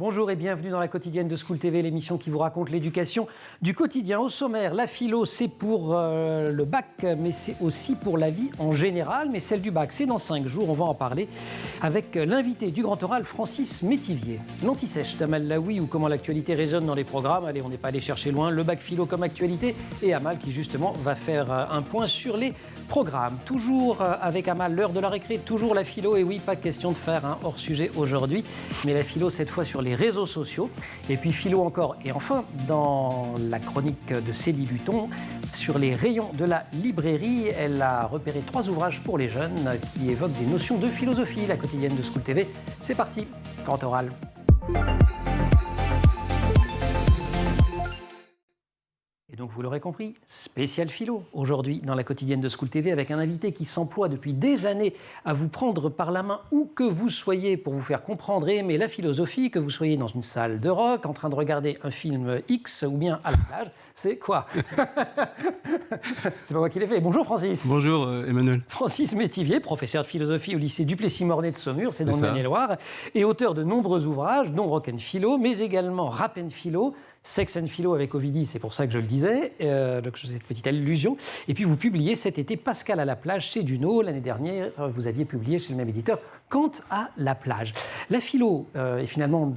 Bonjour et bienvenue dans la quotidienne de School TV, l'émission qui vous raconte l'éducation du quotidien. Au sommaire, la philo, c'est pour le bac, mais c'est aussi pour la vie en général. Mais celle du bac, c'est dans 5 jours. On va en parler avec l'invité du grand oral, Francis Métivier. L'anti-sèche d'Amal Laoui ou comment l'actualité résonne dans les programmes. Allez, on n'est pas allé chercher loin. Le bac philo comme actualité et Amal qui justement va faire un point sur les programmes. Toujours avec Amal, l'heure de la récré, toujours la philo. Et oui, pas question de faire un hors-sujet aujourd'hui, mais la philo cette fois sur les réseaux sociaux. Et puis philo encore. Et enfin, dans la chronique de Célie Buton, sur les rayons de la librairie, elle a repéré 3 ouvrages pour les jeunes qui évoquent des notions de philosophie. La quotidienne de School TV, c'est parti, grand oral. Et donc, vous l'aurez compris, spécial philo aujourd'hui dans la quotidienne de School TV avec un invité qui s'emploie depuis des années à vous prendre par la main où que vous soyez pour vous faire comprendre et aimer la philosophie, que vous soyez dans une salle de rock, en train de regarder un film X ou bien à la plage. C'est quoi? C'est pas moi qui l'ai fait. Bonjour Francis. Bonjour Emmanuel. Francis Métivier, professeur de philosophie au lycée Duplessis-Mornay de Saumur, c'est dans le Maine-et-Loire, et auteur de nombreux ouvrages, dont Rock and Philo, mais également Rap and Philo, Sex and Philo avec Ovidie, c'est pour ça que je le disais, donc cette petite allusion. Et puis vous publiez cet été Pascal à la plage chez Duno. L'année dernière, vous aviez publié chez le même éditeur Kant à la plage. La philo, et finalement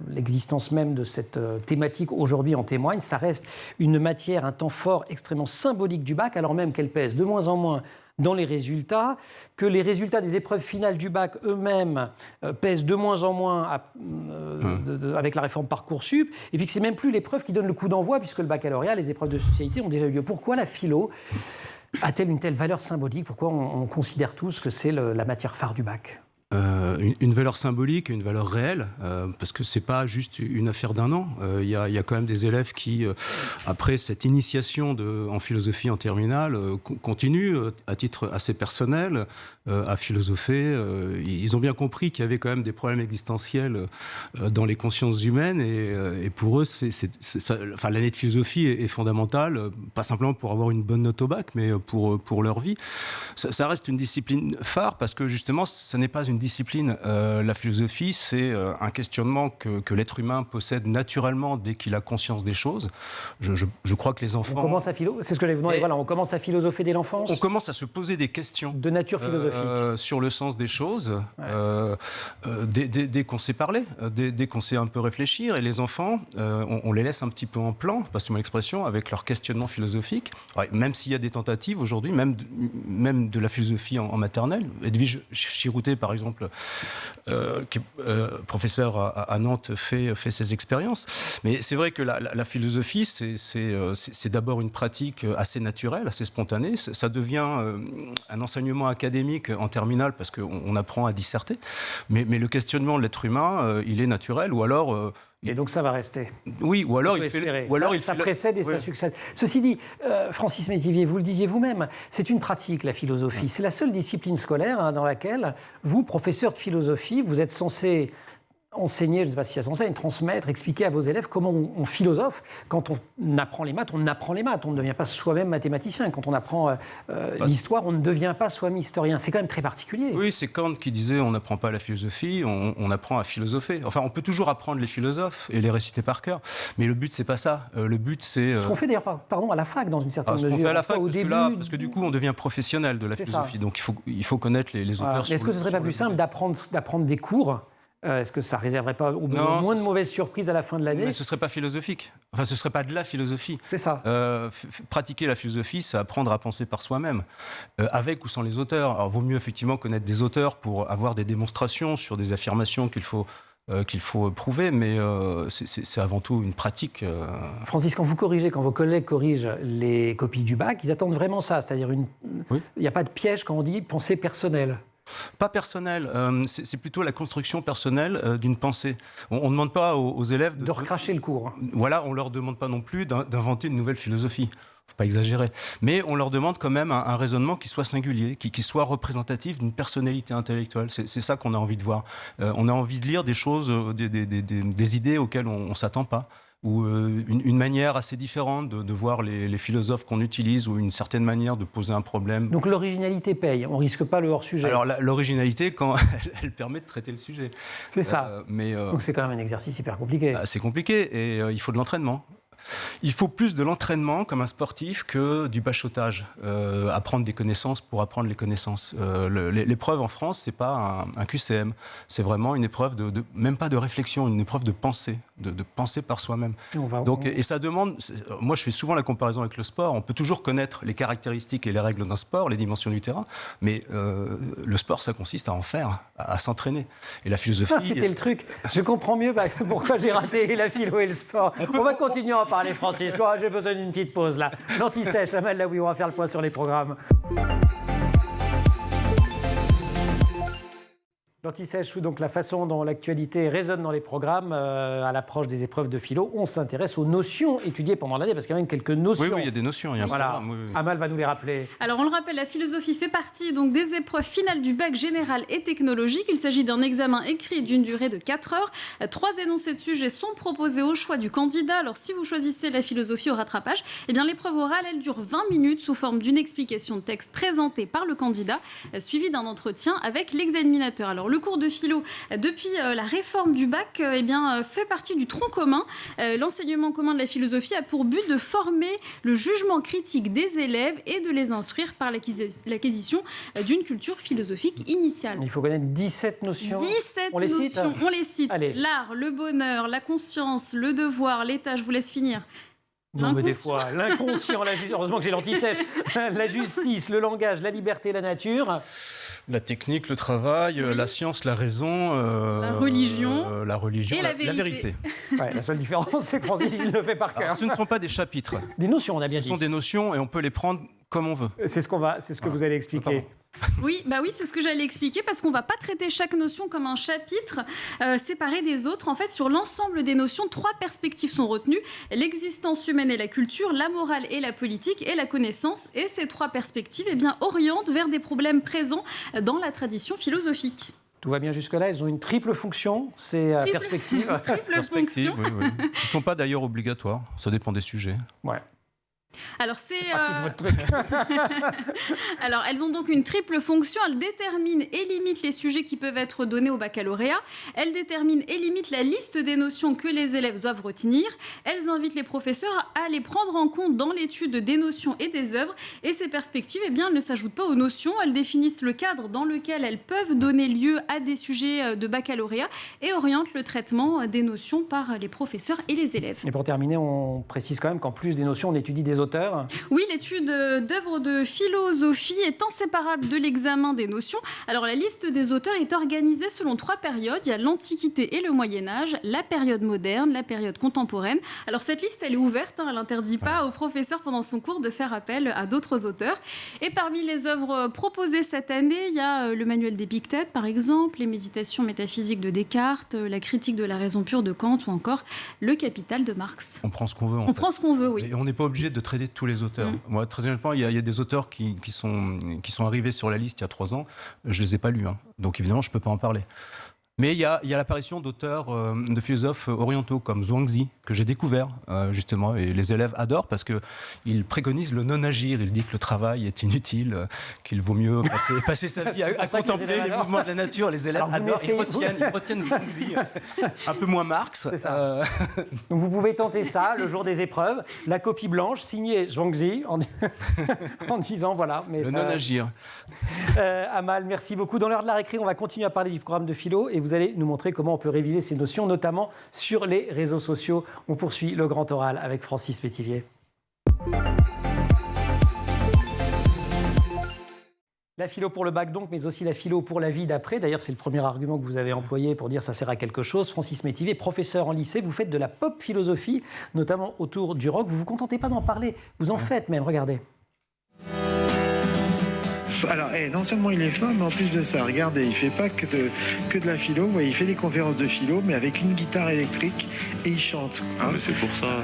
l'existence même de cette thématique aujourd'hui en témoigne, ça reste une matière, un temps fort extrêmement symbolique du bac, alors même qu'elle pèse de moins en moins dans les résultats, que les résultats des épreuves finales du bac eux-mêmes pèsent de moins en moins avec la réforme Parcoursup, et puis que c'est même plus l'épreuve qui donne le coup d'envoi, puisque le baccalauréat, les épreuves de spécialité ont déjà eu lieu. Pourquoi la philo a-t-elle une telle valeur symbolique? Pourquoi on considère tous que c'est la matière phare du bac? Une valeur symbolique, une valeur réelle, parce que c'est pas juste une affaire d'un an. Il y a quand même des élèves qui, après cette initiation en philosophie en terminale, continuent à titre assez personnel à philosopher. Ils ont bien compris qu'il y avait quand même des problèmes existentiels dans les consciences humaines, et pour eux, l'année de philosophie est fondamentale, pas simplement pour avoir une bonne note au bac, mais pour leur vie. Ça reste une discipline phare parce que justement, ça n'est pas une discipline. La philosophie, c'est un questionnement que l'être humain possède naturellement dès qu'il a conscience des choses. Je crois que les enfants... On commence à c'est ce que j'allais vous demander. Voilà, on commence à philosopher dès l'enfance. On commence à se poser des questions de nature philosophique sur le sens des choses, dès qu'on sait parler, dès qu'on sait un peu réfléchir. Et les enfants, on les laisse un petit peu en plan, passez-moi l'expression, avec leur questionnement philosophique. Ouais, même s'il y a des tentatives aujourd'hui, même de la philosophie en maternelle. Edwige Chirouté, par exemple, qui est professeur à Nantes, fait ses expériences. Mais c'est vrai que la philosophie, c'est d'abord une pratique assez naturelle, assez spontanée. Ça devient un enseignement académique en terminale parce qu'on apprend à disserter. Mais le questionnement de l'être humain, il est naturel, ou alors... Et donc ça va rester. Oui, ou alors ça précède et ça succède. Ceci dit, Francis Métivier, vous le disiez vous-même, c'est une pratique, la philosophie. Ouais. C'est la seule discipline scolaire dans laquelle vous, professeur de philosophie, vous êtes censé enseigner, je ne sais pas si ça s'enseigne, transmettre, expliquer à vos élèves comment on philosophe. Quand on apprend les maths, on apprend les maths. On ne devient pas soi-même mathématicien. Quand on apprend l'histoire, on ne devient pas soi-même historien. C'est quand même très particulier. Oui, c'est Kant qui disait on n'apprend pas la philosophie, on apprend à philosopher. Enfin, on peut toujours apprendre les philosophes et les réciter par cœur, mais le but, c'est pas ça. Le but, c'est... Ce qu'on fait d'ailleurs, à la fac, dans une certaine mesure. Ce qu'on fait à la fac, parce que du coup, on devient professionnel de la philosophie. Ça. Donc, il faut connaître les auteurs. Mais est-ce que ce ne serait pas plus simple d'apprendre des cours? Est-ce que ça ne réserverait pas au moins de mauvaises surprises à la fin de l'année? Mais ce ne serait pas philosophique. Enfin, ce ne serait pas de la philosophie. C'est ça. Pratiquer la philosophie, c'est apprendre à penser par soi-même, avec ou sans les auteurs. Alors, vaut mieux effectivement connaître des auteurs pour avoir des démonstrations sur des affirmations qu'il faut prouver, mais c'est avant tout une pratique. Francis, quand vos collègues corrigent les copies du bac, ils attendent vraiment ça, c'est-à-dire il n'y a pas de piège quand on dit pensée personnelle. Pas personnel, c'est plutôt la construction personnelle d'une pensée. On ne demande pas aux élèves de recracher le cours. Voilà, on ne leur demande pas non plus d'inventer une nouvelle philosophie. Faut pas exagérer. Mais on leur demande quand même un raisonnement qui soit singulier, qui soit représentatif d'une personnalité intellectuelle. C'est ça qu'on a envie de voir. On a envie de lire des choses, des idées auxquelles on ne s'attend pas. ou une manière assez différente de voir les philosophes qu'on utilise, ou une certaine manière de poser un problème. Donc l'originalité paye, on ne risque pas le hors-sujet. Alors l'originalité, quand elle permet de traiter le sujet. C'est ça. Donc c'est quand même un exercice hyper compliqué. C'est compliqué et il faut de l'entraînement. Il faut plus de l'entraînement comme un sportif que du bachotage. Apprendre des connaissances pour apprendre les connaissances. L'épreuve en France, c'est pas un QCM. C'est vraiment une épreuve même pas de réflexion, une épreuve de pensée, de penser par soi-même. Et ça demande. Moi, je fais souvent la comparaison avec le sport. On peut toujours connaître les caractéristiques et les règles d'un sport, les dimensions du terrain, mais le sport, ça consiste à en faire, à s'entraîner. Et la philosophie. Ça, c'était le truc. Je comprends mieux pourquoi j'ai raté la philo et le sport. On va continuer à en parler, Francis. J'ai besoin d'une petite pause là. L'anti-sèche, Amal, là oui, on va faire le point sur les programmes. L'anti-sèche, donc la façon dont l'actualité résonne dans les programmes à l'approche des épreuves de philo. On s'intéresse aux notions étudiées pendant l'année, parce qu'il y a même quelques notions. Oui, il y a des notions. Il y a voilà. Amal va nous les rappeler. Alors, on le rappelle, la philosophie fait partie donc, des épreuves finales du bac général et technologique. Il s'agit d'un examen écrit d'une durée de 4 heures. 3 énoncés de sujets sont proposés au choix du candidat. Alors, si vous choisissez la philosophie au rattrapage, eh bien, l'épreuve orale, elle dure 20 minutes sous forme d'une explication de texte présentée par le candidat, suivie d'un entretien avec l'examinateur. Alors, le cours de philo, depuis la réforme du bac, fait partie du tronc commun. L'enseignement commun de la philosophie a pour but de former le jugement critique des élèves et de les instruire par l'acquisition d'une culture philosophique initiale. Il faut connaître 17 notions. 17 on les notions. Cite on les cite. Allez. L'art, le bonheur, la conscience, le devoir, l'état. Je vous laisse finir. Non, mais des fois, l'inconscient, heureusement que j'ai l'anti-sèche, la justice, le langage, la liberté, la nature. La technique, le travail, la science, la raison, la religion et la vérité. Ouais, la seule différence, c'est que Francis, il le fait par cœur. Ce ne sont pas des chapitres. Des notions, on a bien dit. Ce sont des notions et on peut les prendre comme on veut. C'est ce que vous allez expliquer. Oui, c'est ce que j'allais expliquer, parce qu'on ne va pas traiter chaque notion comme un chapitre séparé des autres. En fait, sur l'ensemble des notions, 3 perspectives sont retenues. L'existence humaine et la culture, la morale et la politique, et la connaissance. Et ces 3 perspectives orientent vers des problèmes présents dans la tradition philosophique. Tout va bien jusque-là, elles ont une triple fonction, ces perspectives. Triple fonction. Oui. Elles ne sont pas d'ailleurs obligatoires, ça dépend des sujets. Ouais. Alors, c'est votre truc. Alors, elles ont donc une triple fonction. Elles déterminent et limitent les sujets qui peuvent être donnés au baccalauréat. Elles déterminent et limitent la liste des notions que les élèves doivent retenir. Elles invitent les professeurs à les prendre en compte dans l'étude des notions et des œuvres. Et ces perspectives, elles ne s'ajoutent pas aux notions. Elles définissent le cadre dans lequel elles peuvent donner lieu à des sujets de baccalauréat et orientent le traitement des notions par les professeurs et les élèves. Et pour terminer, on précise quand même qu'en plus des notions, on étudie des auteurs. Oui, l'étude d'œuvres de philosophie est inséparable de l'examen des notions. Alors, la liste des auteurs est organisée selon 3 périodes. Il y a l'Antiquité et le Moyen-Âge, la période moderne, la période contemporaine. Alors, cette liste, elle est ouverte. Elle n'interdit pas au professeur pendant son cours de faire appel à d'autres auteurs. Et parmi les œuvres proposées cette année, il y a le manuel d'Épictète, par exemple, les méditations métaphysiques de Descartes, la critique de la raison pure de Kant ou encore le Capital de Marx. On prend ce qu'on veut. On prend ce qu'on veut, oui. Et on n'est pas obligé de traiter tous les auteurs. Moi, très honnêtement, il y a des auteurs qui sont arrivés sur la liste il y a 3 ans. Je ne les ai pas lus. Donc, évidemment, je ne peux pas en parler. Mais il y a l'apparition d'auteurs, de philosophes orientaux comme Zhuangzi, que j'ai découvert justement, et les élèves adorent parce qu'il préconise le non-agir. Il dit que le travail est inutile, qu'il vaut mieux passer sa vie à contempler les mouvements de la nature. Les élèves adorent, ils retiennent Zhuangzi, un peu moins Marx. C'est ça. Donc vous pouvez tenter ça le jour des épreuves, la copie blanche signée Zhuangzi en disant voilà. Mais le non-agir. Amal, merci beaucoup. Dans l'heure de la récré, on va continuer à parler du programme de philo et vous allez nous montrer comment on peut réviser ces notions, notamment sur les réseaux sociaux. On poursuit le grand oral avec Francis Métivier. La philo pour le bac donc, mais aussi la philo pour la vie d'après. D'ailleurs, c'est le premier argument que vous avez employé pour dire ça sert à quelque chose. Francis Métivier, professeur en lycée, vous faites de la pop philosophie, notamment autour du rock. Vous ne vous contentez pas d'en parler, vous en faites même, regardez. Alors, non seulement il est fort, mais en plus de ça, regardez, il fait pas que de la philo. Vous voyez, il fait des conférences de philo, mais avec une guitare électrique et il chante. Ah, mais c'est pour ça.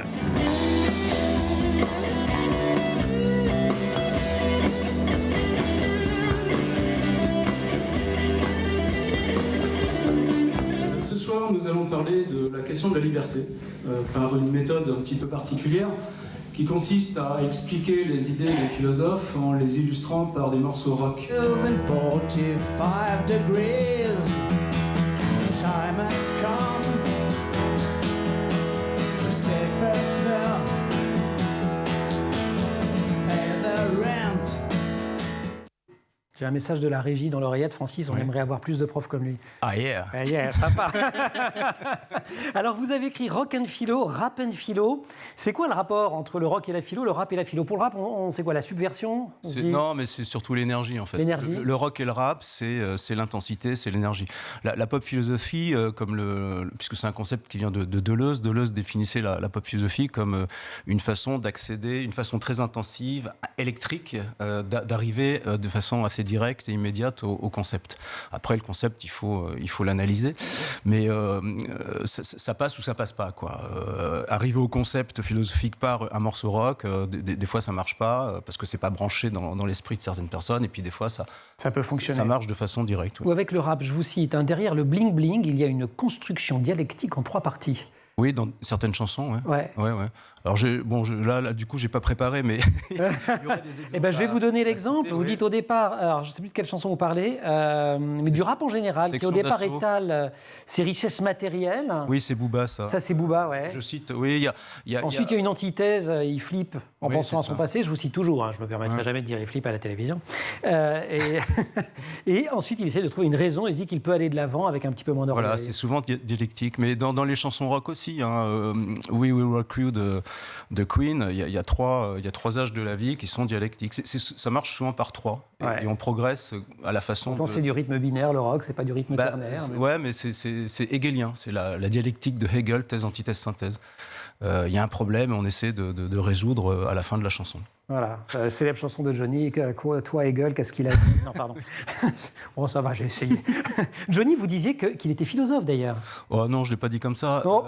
Ce soir, nous allons parler de la question de la liberté par une méthode un petit peu particulière qui consiste à expliquer les idées des philosophes en les illustrant par des morceaux rock. J'ai un message de la régie dans l'oreillette. Francis, on aimerait avoir plus de profs comme lui. Ah yeah. Ah yeah, sympa. Alors, vous avez écrit rock and philo, rap and philo. C'est quoi le rapport entre le rock et la philo, le rap et la philo? Pour le rap, c'est quoi, la subversion? Non, mais c'est surtout l'énergie, en fait. L'énergie. Le rock et le rap, c'est l'intensité, c'est l'énergie. La pop philosophie, puisque c'est un concept qui vient de Deleuze, Deleuze définissait la pop philosophie comme une façon d'accéder, une façon très intensive, électrique, d'arriver de façon assez directe et immédiate au concept. Après, le concept, il faut l'analyser, mais ça passe ou ça passe pas, quoi. Arriver au concept philosophique par un morceau rock, des fois ça marche pas parce que c'est pas branché dans l'esprit de certaines personnes, et puis des fois ça peut fonctionner. Ça marche de façon directe. Oui. Ou avec le rap, je vous cite, derrière le bling bling, il y a une construction dialectique en 3 parties. Oui, dans certaines chansons, ouais. Alors, là, du coup, j'ai pas préparé, mais il y aurait des exemples. Je vais vous donner l'exemple. Vous dites au départ, alors je ne sais plus de quelle chanson vous parlez, mais du rap en général, qui au départ étale ses richesses matérielles. Oui, c'est Booba, ça. Ça, c'est Booba, ouais. Je cite, oui, Ensuite, il y a une antithèse, il flippe en pensant à son passé. Je vous cite toujours, je ne me permettrai jamais de dire il flippe à la télévision. Et ensuite, il essaie de trouver une raison, il se dit qu'il peut aller de l'avant avec un petit peu moins d'orgueil. Voilà, c'est souvent dialectique, mais dans les chansons rock aussi, We Will Rock You de Queen, il y a trois âges de la vie qui sont dialectiques. Ça marche souvent par 3, et on progresse à la façon. Pourtant, c'est du rythme binaire, le rock, c'est pas du rythme ternaire. Ouais, mais c'est hegelien, c'est la dialectique de Hegel, thèse, antithèse, synthèse. Il y a un problème et on essaie de résoudre à la fin de la chanson. Voilà, célèbre chanson de Johnny, toi Hegel, qu'est-ce qu'il a dit? Non, pardon. Bon, ça va, j'ai essayé. Johnny, vous disiez qu'il était philosophe d'ailleurs. Oh non, je ne l'ai pas dit comme ça. Oh.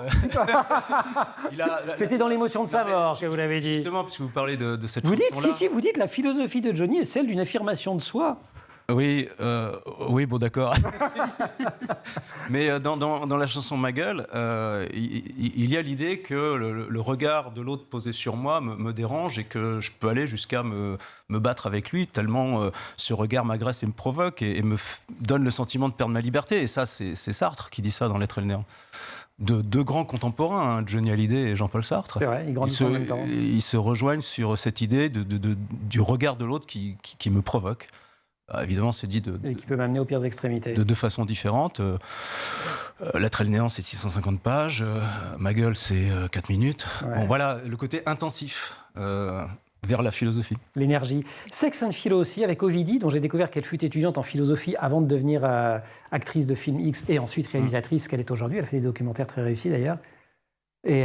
C'était dans l'émotion de sa mort que vous l'avez dit. Justement, puisque vous parlez de cette chanson-là. Vous dites la philosophie de Johnny est celle d'une affirmation de soi. Oui, bon, d'accord. Mais dans la chanson Ma gueule, il y a l'idée que le regard de l'autre posé sur moi me dérange et que je peux aller jusqu'à me battre avec lui, tellement ce regard m'agresse et me provoque et me donne le sentiment de perdre ma liberté. Et ça, c'est Sartre qui dit ça dans L'être et le néant. De deux grands contemporains, Johnny Hallyday et Jean-Paul Sartre. C'est vrai, ils grandissent en même temps. Ils se rejoignent sur cette idée du regard de l'autre qui me provoque. Évidemment, c'est dit et qui peut m'amener aux pires extrémités. De 2 façons différentes. L'être et le néant, c'est 650 pages. Ma gueule, c'est 4 minutes. Ouais. Bon, voilà, le côté intensif vers la philosophie. L'énergie. Sex and Philo aussi, avec Ovidie, dont j'ai découvert qu'elle fut étudiante en philosophie avant de devenir actrice de film X et ensuite réalisatrice qu'elle est aujourd'hui. Elle a fait des documentaires très réussis d'ailleurs. Et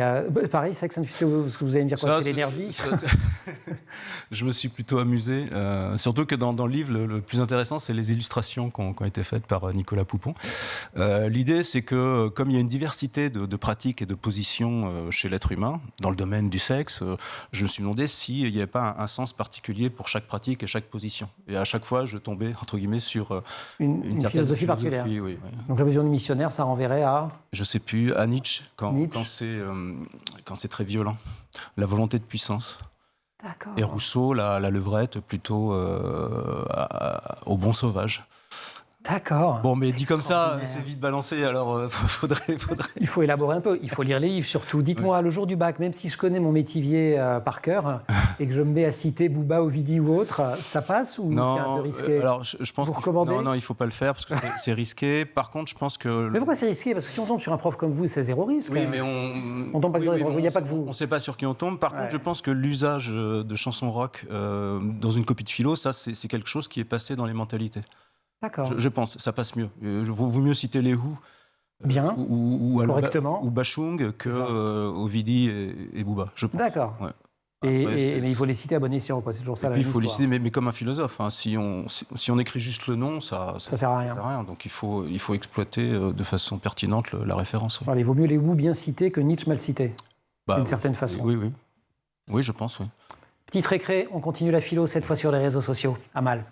pareil, Sex and Philo, ce que vous allez me dire, quoi, c'est l'énergie. Je me suis plutôt amusé. Surtout que dans le livre, le plus intéressant, c'est les illustrations qui ont été faites par Nicolas Poupon. L'idée, c'est que comme il y a une diversité de pratiques et de positions chez l'être humain, dans le domaine du sexe, je me suis demandé s'il n'y avait pas un sens particulier pour chaque pratique et chaque position. Et à chaque fois, je tombais, entre guillemets, sur une philosophie particulière. Oui. Donc la vision du missionnaire, ça renverrait à... Je ne sais plus, à Nietzsche, quand c'est très violent. La volonté de puissance. D'accord. Et Rousseau, la levrette, plutôt au bon sauvage. D'accord. Bon, mais dit comme ça, c'est vite balancé, alors faudrait... Il faut élaborer un peu, il faut lire les livres surtout. Dites-moi, le jour du bac, même si je connais mon métivier par cœur et que je me mets à citer Booba, Ovidie ou autre, ça passe ou c'est un peu risqué? Alors, je pense non, il ne faut pas le faire parce que c'est risqué. Par contre, je pense que... Mais pourquoi c'est risqué? Parce que si on tombe sur un prof comme vous, c'est zéro risque. Oui, mais on tombe pas sur des profs, il n'y a pas que vous. On ne sait pas sur qui on tombe. Par contre, je pense que l'usage de chansons rock dans une copie de philo, ça, c'est quelque chose qui est passé dans les mentalités. D'accord. Je pense, ça passe mieux. Vaut mieux citer les Who bien, correctement, ou Bachung que Ovidie et Booba. D'accord. Ouais. Mais il faut les citer à bon escient, quoi. C'est toujours ça la même histoire. Il faut les citer, mais comme un philosophe. Hein. Si on écrit juste le nom, ça sert à rien. Donc il faut exploiter de façon pertinente la référence. Ouais. Il vaut mieux les Who bien cités que Nietzsche mal cités, d'une certaine façon. Oui, je pense, oui. Petite récré, on continue la philo, cette fois sur les réseaux sociaux. Amal.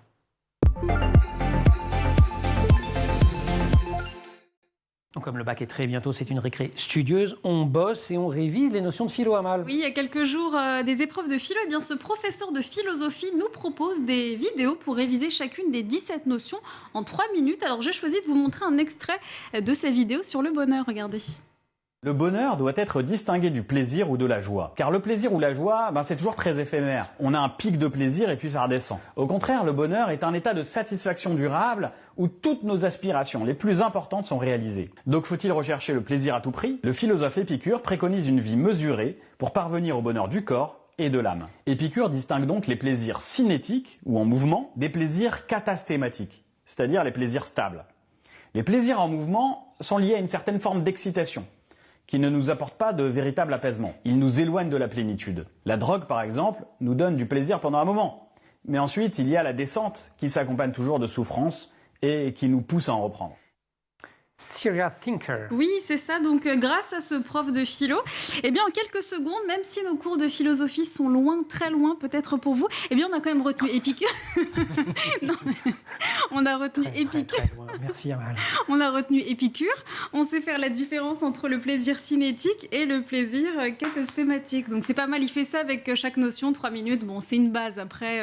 Donc, comme le bac est très bientôt, c'est une récré studieuse. On bosse et on révise les notions de philo, Amal. Oui, il y a quelques jours, des épreuves de philo. Eh bien, ce professeur de philosophie nous propose des vidéos pour réviser chacune des 17 notions en 3 minutes. Alors, j'ai choisi de vous montrer un extrait de ces vidéos sur le bonheur. Regardez. Le bonheur doit être distingué du plaisir ou de la joie. Car le plaisir ou la joie, c'est toujours très éphémère. On a un pic de plaisir et puis ça redescend. Au contraire, le bonheur est un état de satisfaction durable où toutes nos aspirations les plus importantes sont réalisées. Donc faut-il rechercher le plaisir à tout prix ? Le philosophe Épicure préconise une vie mesurée pour parvenir au bonheur du corps et de l'âme. Épicure distingue donc les plaisirs cinétiques ou en mouvement des plaisirs katastématiques, c'est-à-dire les plaisirs stables. Les plaisirs en mouvement sont liés à une certaine forme d'excitation, qui ne nous apporte pas de véritable apaisement. Il nous éloigne de la plénitude. La drogue, par exemple, nous donne du plaisir pendant un moment. Mais ensuite, il y a la descente qui s'accompagne toujours de souffrance et qui nous pousse à en reprendre. Serial thinker. Oui, c'est ça. Donc, grâce à ce prof de philo, eh bien, en quelques secondes, même si nos cours de philosophie sont loin, très loin, peut-être pour vous, eh bien, on a quand même retenu Épicure. Non, on a retenu Épicure. Très loin. Merci, Amal. On a retenu Épicure. On sait faire la différence entre le plaisir cinétique et le plaisir katastématique. Donc, c'est pas mal. Il fait ça avec chaque notion, 3 minutes. Bon, c'est une base. Après,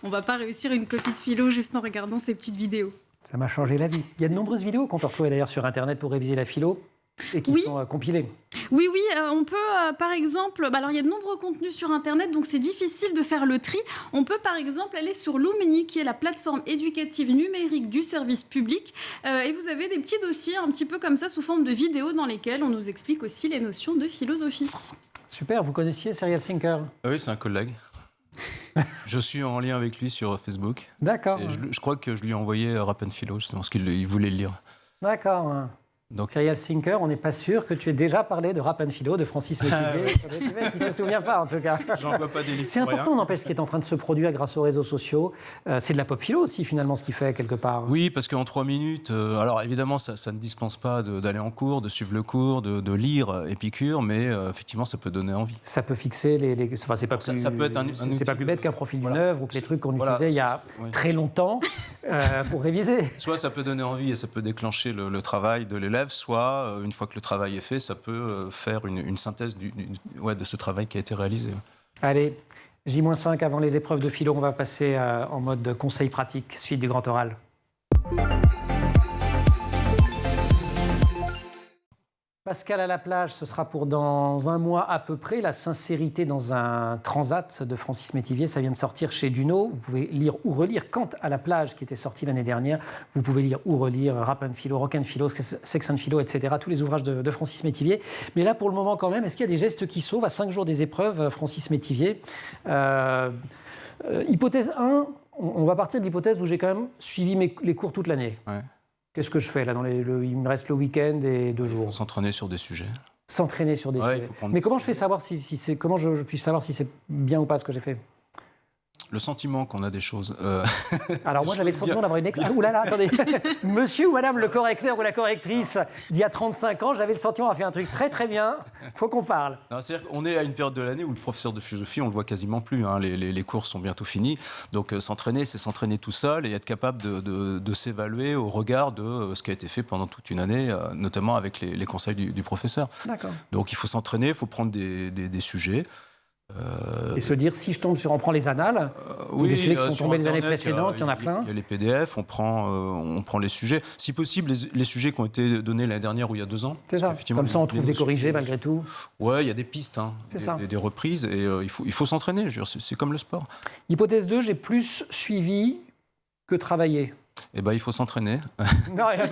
on va pas réussir une copie de philo juste en regardant ces petites vidéos. Ça m'a changé la vie. Il y a de nombreuses vidéos qu'on peut retrouver d'ailleurs sur Internet pour réviser la philo et qui sont compilées. Oui, on peut par exemple... alors il y a de nombreux contenus sur Internet, donc c'est difficile de faire le tri. On peut par exemple aller sur Lumini, qui est la plateforme éducative numérique du service public. Et vous avez des petits dossiers un petit peu comme ça, sous forme de vidéos, dans lesquels on nous explique aussi les notions de philosophie. Super, vous connaissiez Serial Thinker ? Oui, c'est un collègue. Je suis en lien avec lui sur Facebook. D'accord. Et je crois que je lui ai envoyé Rap and Philo, justement, parce qu'il voulait le lire. D'accord. Donc, Serial Thinker, on n'est pas sûr que tu aies déjà parlé de Rap and Philo de Francis Métivier. Qui ne se souvient pas, en tout cas. j'en vois pas des livres. C'est important, n'empêche, ce qui est en train de se produire grâce aux réseaux sociaux. C'est de la pop philo aussi, finalement, ce qu'il fait, quelque part. Oui, parce qu'en 3 minutes, alors évidemment, ça ne dispense pas d'aller en cours, de suivre le cours, de lire Épicure, mais effectivement, ça peut donner envie. Ça peut fixer les... Enfin, c'est pas, ça peut être c'est pas plus bête qu'un profil d'une œuvre ou que les trucs qu'on voilà, utilisait il y a très longtemps pour réviser. Soit ça peut donner envie et ça peut déclencher le travail de l'élève, soit une fois que le travail est fait, ça peut faire une synthèse de ce travail qui a été réalisé. Allez, J-5 avant les épreuves de philo, on va passer en mode conseil pratique, suite du grand oral. Pascal à la plage, ce sera pour dans un mois à peu près. La sincérité dans un transat de Francis Métivier, ça vient de sortir chez Duno. Vous pouvez lire ou relire Quant à la plage, qui était sorti l'année dernière. Vous pouvez lire ou relire Rap and Philo, Rock and Philo, Sex and Philo, etc. Tous les ouvrages de Francis Métivier. Mais là, pour le moment, quand même, est-ce qu'il y a des gestes qui sauvent à 5 jours des épreuves, Francis Métivier Hypothèse 1, on va partir de l'hypothèse où j'ai quand même suivi les cours toute l'année. Ouais. Qu'est-ce que je fais là il me reste le week-end et 2 jours. S'entraîner sur des sujets. S'entraîner sur des sujets. Mais comment je fais savoir comment je puis savoir si c'est bien ou pas ce que j'ai fait ? Le sentiment qu'on a des choses. Alors moi j'avais le sentiment d'avoir une ouh là là, attendez. Monsieur ou madame le correcteur ou la correctrice d'il y a 35 ans, j'avais le sentiment d'avoir fait un truc très très bien. Faut qu'on parle. C'est-à-dire qu'on est à une période de l'année où le professeur de philosophie, on le voit quasiment plus. Hein. Les cours sont bientôt finis. Donc s'entraîner, c'est s'entraîner tout seul et être capable de s'évaluer au regard de ce qui a été fait pendant toute une année, notamment avec les conseils du professeur. D'accord. Donc il faut s'entraîner, il faut prendre des sujets. Et se dire, si je tombe sur, on prend les annales, ou des sujets qui sont tombés les années précédentes, il y en a plein. Il y a les PDF, on prend les sujets. Si possible, les sujets qui ont été donnés l'année dernière ou il y a 2 ans. C'est ça, comme ça on trouve des corrigés malgré tout. Ouais, il y a des pistes, des reprises, et il faut s'entraîner, c'est comme le sport. Hypothèse 2, j'ai plus suivi que travaillé. Eh ben, il faut s'entraîner. Non, il va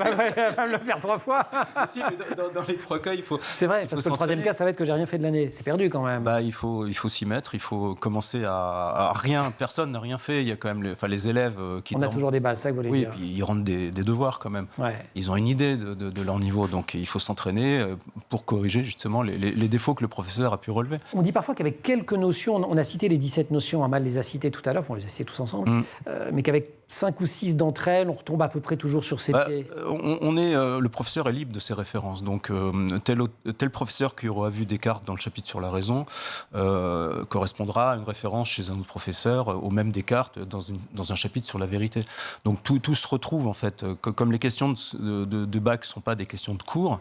pas me le faire 3 fois. Si, mais dans les 3 cas, il faut. C'est vrai, parce que le 3e cas, ça va être que j'ai rien fait de l'année. C'est perdu quand même. Il faut s'y mettre. Il faut commencer à rien. Personne n'a rien fait. Il y a quand même les élèves qui. On a toujours des bases, ça que vous voulez dire. Oui, et puis ils rendent des devoirs quand même. Ouais. Ils ont une idée de leur niveau, donc il faut s'entraîner pour corriger justement les défauts que le professeur a pu relever. On dit parfois qu'avec quelques notions, on a cité les 17 notions, Amal les a citées tout à l'heure, on les a citées tous ensemble, mais qu'avec 5 ou 6 d'entre elles, on retombe à peu près toujours sur ses pieds. Le professeur est libre de ses références. Donc, tel professeur qui aura vu Descartes dans le chapitre sur la raison correspondra à une référence chez un autre professeur au même Descartes dans un chapitre sur la vérité. Donc, tout se retrouve, en fait. Comme les questions de bac ne sont pas des questions de cours,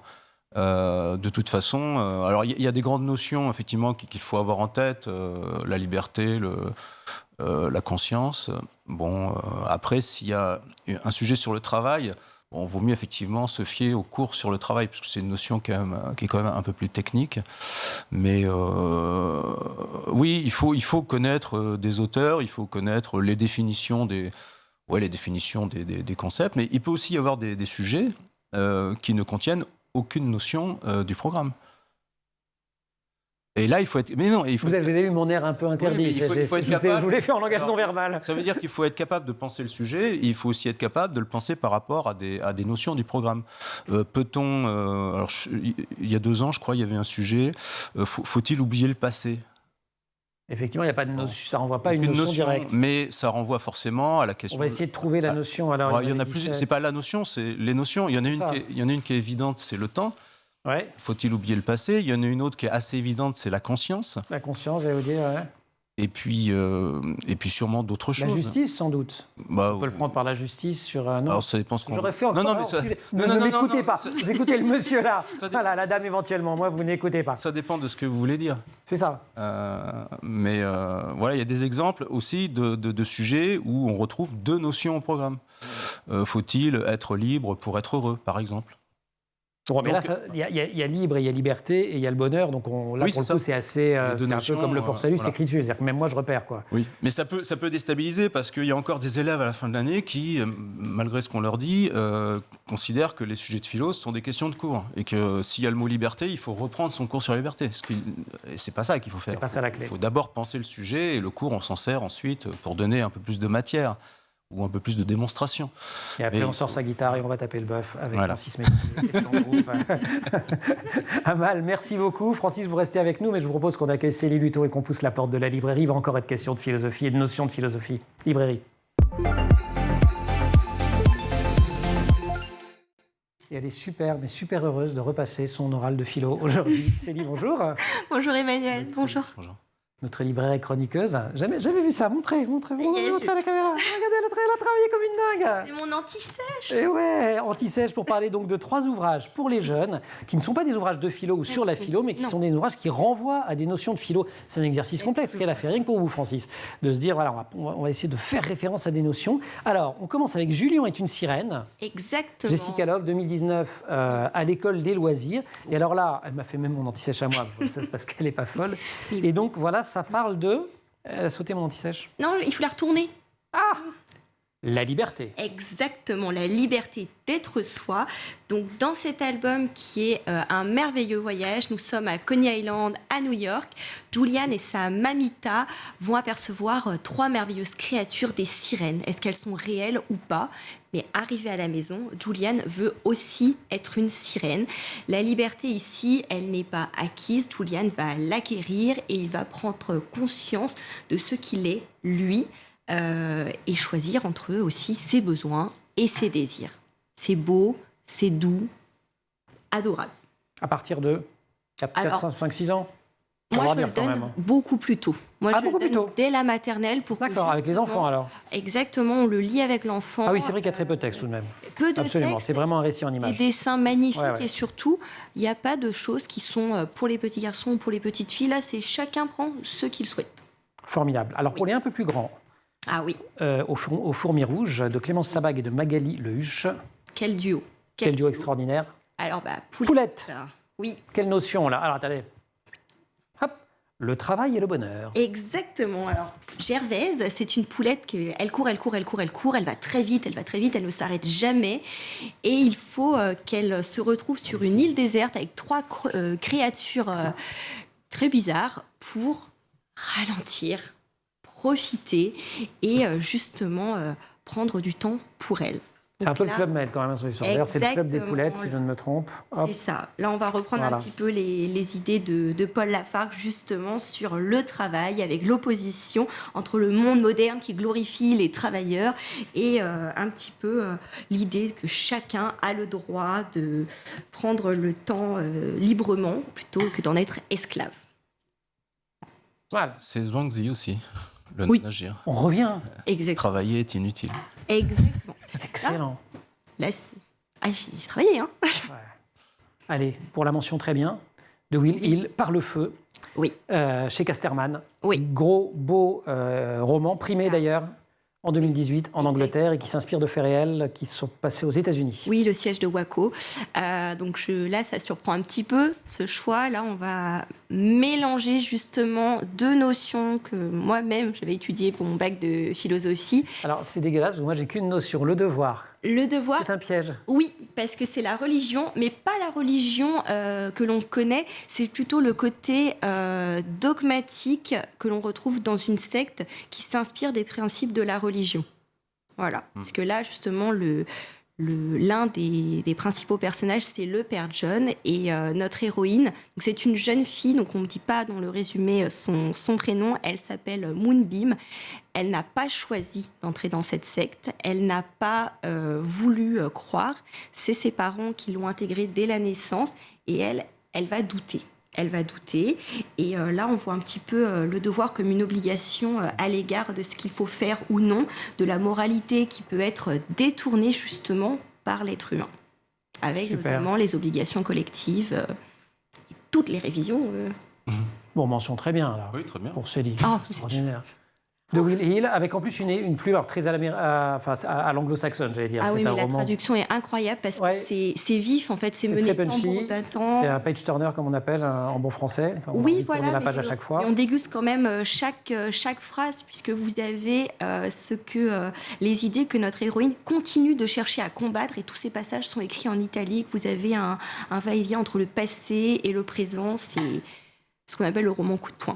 de toute façon... alors, il y a des grandes notions, effectivement, qu'il faut avoir en tête. La liberté, la conscience. Après, s'il y a un sujet sur le travail, vaut mieux effectivement se fier aux cours sur le travail, parce que c'est une notion qui est quand même un peu plus technique. Mais oui, il faut connaître des auteurs, il faut connaître les définitions des concepts, mais il peut aussi y avoir des sujets qui ne contiennent aucune notion du programme. Et là, il faut être... Mais non, vous avez eu mon air un peu interdit. Oui, je vous l'ai fait en langage non verbal. Ça veut dire qu'il faut être capable de penser le sujet, et il faut aussi être capable de le penser par rapport à des notions du programme. Peut-on... alors, il y a 2 ans, je crois, il y avait un sujet. Faut-il oublier le passé ? Effectivement, il n'y a pas de notion, ça ne renvoie pas à une notion directe. Mais ça renvoie forcément à la question... On va essayer de trouver la notion. Alors, il y en a plusieurs. C'est pas la notion, c'est les notions. Il y en a une qui est évidente, c'est le temps. Ouais. Faut-il oublier le passé ? Il y en a une autre qui est assez évidente, c'est la conscience. La conscience, j'allais vous dire, ouais. Et puis sûrement d'autres choses. La justice, sans doute. On peut le prendre par la justice sur... non. Alors, ça dépend ce qu'on... J'aurais fait encore... Non, mais ça... Ne m'écoutez pas. Vous écoutez le monsieur là. Voilà, la dame éventuellement. Moi, vous n'écoutez pas. Ça dépend de ce que vous voulez dire. C'est ça. Mais voilà, il y a des exemples aussi de sujets où on retrouve 2 notions au programme. Faut-il être libre pour être heureux, par exemple ? Bon, mais là, il y a libre et il y a liberté et il y a le bonheur. Donc là, pour le coup, c'est assez... c'est un peu comme le pour salut, c'est écrit dessus. C'est-à-dire que même moi, je repère, quoi. Oui, mais ça peut déstabiliser parce qu'il y a encore des élèves à la fin de l'année qui, malgré ce qu'on leur dit, considèrent que les sujets de philo sont des questions de cours. Et que s'il y a le mot liberté, il faut reprendre son cours sur la liberté. Et c'est pas ça qu'il faut faire. C'est pas ça la clé. Il faut d'abord penser le sujet et le cours, on s'en sert ensuite pour donner un peu plus de matière. Ou un peu plus de démonstration. Et après, on sort sa guitare et on va taper le bœuf avec Francis Métivier. Amal, merci beaucoup. Francis, vous restez avec nous, mais je vous propose qu'on accueille Célie Luto et qu'on pousse la porte de la librairie. Il va encore être question de philosophie et de notions de philosophie. Librairie. Et elle est super, mais super heureuse de repasser son oral de philo aujourd'hui. Célie, bonjour. Bonjour Emmanuel, bonjour. Notre libraire et chroniqueuse. Jamais vu ça. Montrez à la caméra. Regardez, elle a travaillé comme une dingue. C'est mon anti-sèche. Et ouais, anti-sèche pour parler donc de 3 ouvrages pour les jeunes, qui ne sont pas des ouvrages de philo ou sur la philo, mais qui sont des ouvrages qui renvoient à des notions de philo. C'est un exercice complexe qu'elle a fait, rien que pour vous, Francis, de se dire, voilà, on va essayer de faire référence à des notions. Alors, on commence avec Julian est une sirène. Exactement. Jessica Love, 2019, à l'école des loisirs. Et alors là, elle m'a fait même mon anti-sèche à moi, parce qu'elle n'est pas folle. Et donc, voilà, ça parle de... Elle a sauté mon anti-sèche. Non, il faut la retourner. Ah! La liberté. Exactement, la liberté d'être soi. Donc, dans cet album qui est un merveilleux voyage, nous sommes à Coney Island, à New York. Julian et sa mamita vont apercevoir 3 merveilleuses créatures, des sirènes. Est-ce qu'elles sont réelles ou pas ? Mais arrivée à la maison, Julian veut aussi être une sirène. La liberté ici, elle n'est pas acquise. Julian va l'acquérir et il va prendre conscience de ce qu'il est, lui. Et choisir entre eux aussi ses besoins et ses désirs. C'est beau, c'est doux, adorable. À partir de 4, 5, 6 ans? Moi, je le donne beaucoup plus tôt. Moi, je le donne dès la maternelle. D'accord, avec les enfants alors? Exactement, on le lit avec l'enfant. Ah oui, c'est vrai qu'il y a très peu de texte tout de même. Peu de Absolument, texte, c'est vraiment un récit en images. Des dessins magnifiques et surtout, il n'y a pas de choses qui sont pour les petits garçons ou pour les petites filles. Là, c'est chacun prend ce qu'il souhaite. Formidable. Alors pour les un peu plus grands, ah oui. Au Fourmi Rouge, de Clémence Sabag et de Magali Lehuche. Quel duo. Quel duo extraordinaire. Alors, Poulette. Oui. Quelle notion, là? Alors, attendez. Hop. Le travail et le bonheur. Exactement. Alors, Gervaise, c'est une poulette qui elle court, elle va très vite, elle ne s'arrête jamais. Et il faut qu'elle se retrouve sur une île déserte avec 3 créatures très bizarres pour ralentir, profiter et justement prendre du temps pour elle. C'est un peu le Club Med quand même, d'ailleurs, c'est le Club des poulettes, si je ne me trompe. C'est ça. Là, on va reprendre un petit peu les idées de Paul Lafargue, justement, sur le travail, avec l'opposition entre le monde moderne qui glorifie les travailleurs et un petit peu l'idée que chacun a le droit de prendre le temps librement, plutôt que d'en être esclave. Voilà. C'est Zhuangzi aussi, le nagir. On revient. Exactement. Travailler est inutile. Exactement. Excellent. Là, j'ai travaillé, hein. Ouais. Allez, pour la mention très bien, de Will Hill, Par le feu, chez Casterman. Oui. Gros, beau roman, primé d'ailleurs en 2018 en Angleterre et qui s'inspire de faits réels qui sont passés aux États-Unis. Oui, le siège de Waco. Donc là, ça surprend un petit peu, ce choix. Là, on va mélanger justement deux notions que moi-même, j'avais étudiées pour mon bac de philosophie. Alors, c'est dégueulasse, parce que moi, j'ai qu'une notion, le devoir. Le devoir. C'est un piège. Oui, parce que c'est la religion, mais pas la religion que l'on connaît. C'est plutôt le côté dogmatique que l'on retrouve dans une secte qui s'inspire des principes de la religion. Voilà. Parce que là, justement, l'un des principaux personnages, c'est le Père John et notre héroïne. Donc, c'est une jeune fille, donc on ne dit pas dans le résumé son prénom. Elle s'appelle Moonbeam. Elle n'a pas choisi d'entrer dans cette secte. Elle n'a pas voulu croire. C'est ses parents qui l'ont intégrée dès la naissance. Et elle va douter. Elle va douter. Et là, on voit un petit peu le devoir comme une obligation à l'égard de ce qu'il faut faire ou non, de la moralité qui peut être détournée justement par l'être humain. Avec notamment les obligations collectives et toutes les révisions. Bon, mention très bien, là. Oui, très bien. Pour ce livre. Extraordinaire. De Will Hill, avec en plus une plume très à l'anglo-saxonne, j'allais dire. Ah oui, c'est mais la traduction est incroyable parce que c'est vif, en fait, c'est mené tambour battant. C'est un page-turner, comme on appelle en bon français. Enfin, oui, voilà. La page à chaque fois. Et on déguste quand même chaque phrase, puisque vous avez les idées que notre héroïne continue de chercher à combattre, et tous ces passages sont écrits en italique. Vous avez un va-et-vient entre le passé et le présent. C'est ce qu'on appelle le roman coup de poing.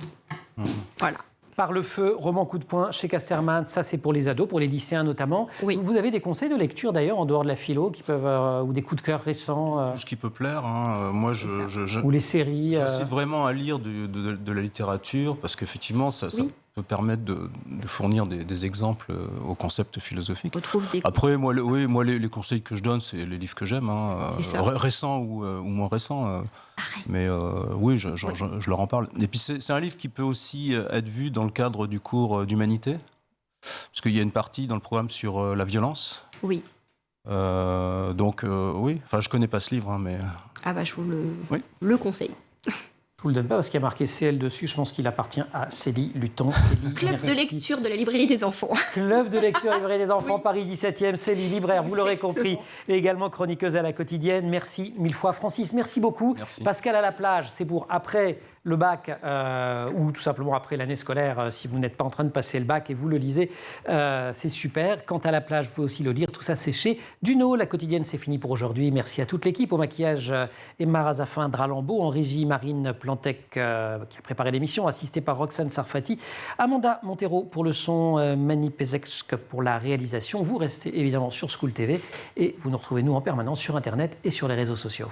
Voilà. Par le feu, roman coup de poing chez Casterman, ça c'est pour les ados, pour les lycéens notamment. Oui. Vous avez des conseils de lecture d'ailleurs en dehors de la philo qui peuvent ou des coups de cœur récents Tout ce qui peut plaire. Moi, ou les séries. J'incite vraiment à lire de la littérature parce qu'effectivement, ça peut permettre de fournir des exemples au concept philosophique. Après, moi, les conseils que je donne, c'est les livres que j'aime, récents ou moins récents. Mais oui, je leur en parle. Et puis c'est un livre qui peut aussi être vu dans le cadre du cours d'humanité, parce qu'il y a une partie dans le programme sur la violence. Oui. Donc oui, enfin je connais pas ce livre, mais... Ah bah je vous le conseille. Je vous le donne pas parce qu'il y a marqué CL dessus. Je pense qu'il appartient à Célie Luton. Club de lecture de la librairie des enfants. Club de lecture librairie des enfants, Paris 17e. Célie, libraire, vous l'aurez compris, et également chroniqueuse à la quotidienne. Merci mille fois, Francis. Merci beaucoup. Merci. Pascal à la plage, c'est pour après le bac ou tout simplement après l'année scolaire, si vous n'êtes pas en train de passer le bac et vous le lisez, c'est super. Quant à la plage, vous pouvez aussi le lire. Tout ça, c'est chez Duno. La quotidienne, c'est fini pour aujourd'hui. Merci à toute l'équipe. Au maquillage, Emma Razafin, Dralambeau. En régie, Marine Plantec, qui a préparé l'émission, assistée par Roxane Sarfati. Amanda Montero pour le son, Mani Pezek pour la réalisation. Vous restez évidemment sur School TV et vous nous retrouvez, nous, en permanence sur Internet et sur les réseaux sociaux.